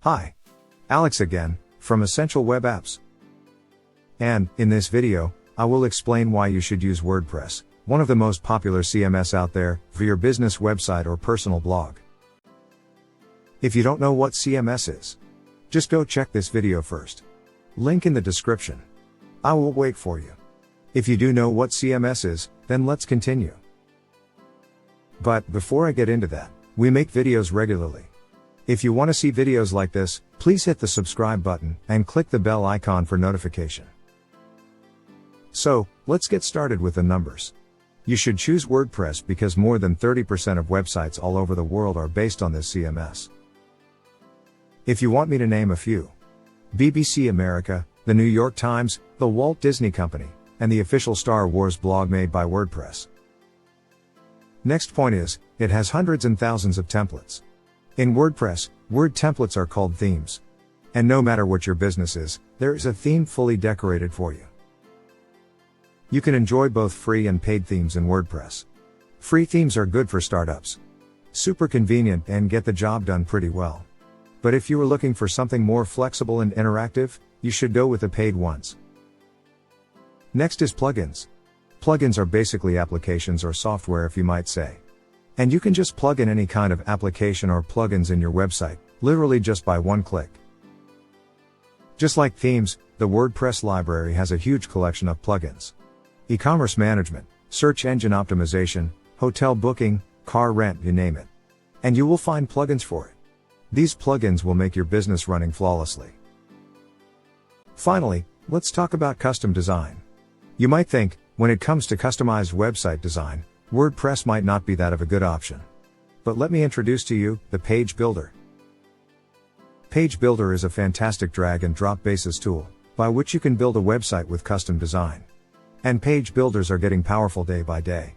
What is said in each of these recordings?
Hi, Alex again, from Essential Web Apps. And, in this video, I will explain why you should use WordPress, one of the most popular CMS out there, for your business website or personal blog. If you don't know what CMS is, just go check this video first. Link in the description. I will wait for you. If you do know what CMS is, then let's continue. But, before I get into that, we make videos regularly. If you want to see videos like this, please hit the subscribe button and click the bell icon for notification. So, let's get started with the numbers. You should choose WordPress because more than 30% of websites all over the world are based on this CMS. If you want me to name a few: BBC America, the New York Times, the Walt Disney Company, and the official Star Wars blog made by WordPress. Next point is, it has hundreds and thousands of templates. In WordPress, word templates are called themes. And no matter what your business is, there is a theme fully decorated for you. You can enjoy both free and paid themes in WordPress. Free themes are good for startups. Super convenient and get the job done pretty well. But if you are looking for something more flexible and interactive, you should go with the paid ones. Next is plugins. Plugins are basically applications or software, if you might say. And you can just plug in any kind of application or plugins in your website, literally just by one click. Just like themes, the WordPress library has a huge collection of plugins. E-commerce management, search engine optimization, hotel booking, car rent, you name it. And you will find plugins for it. These plugins will make your business running flawlessly. Finally, let's talk about custom design. You might think, when it comes to customized website design, WordPress might not be that of a good option. But let me introduce to you the Page Builder. Page Builder is a fantastic drag and drop basis tool, by which you can build a website with custom design. And page builders are getting powerful day by day.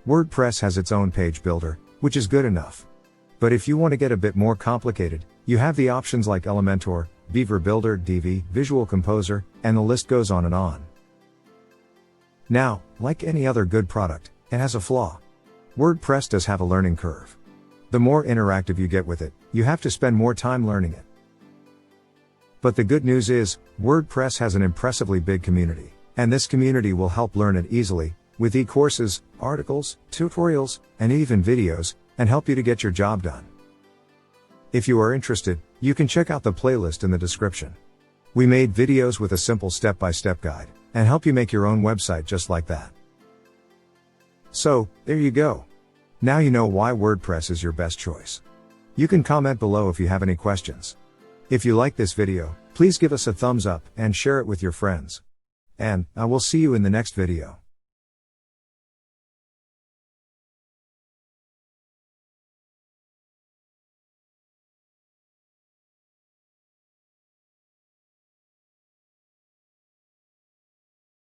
WordPress has its own page builder, which is good enough. But if you want to get a bit more complicated, you have the options like Elementor, Beaver Builder, Divi, Visual Composer, and the list goes on and on. Now, like any other good product, it has a flaw. WordPress does have a learning curve. The more interactive you get with it, you have to spend more time learning it. But the good news is, WordPress has an impressively big community, and this community will help learn it easily, with e-courses, articles, tutorials, and even videos, and help you to get your job done. If you are interested, you can check out the playlist in the description. We made videos with a simple step-by-step guide, and help you make your own website just like that. So, there you go. Now you know why WordPress is your best choice. You can comment below if you have any questions. If you like this video, please give us a thumbs up and share it with your friends. And, I will see you in the next video.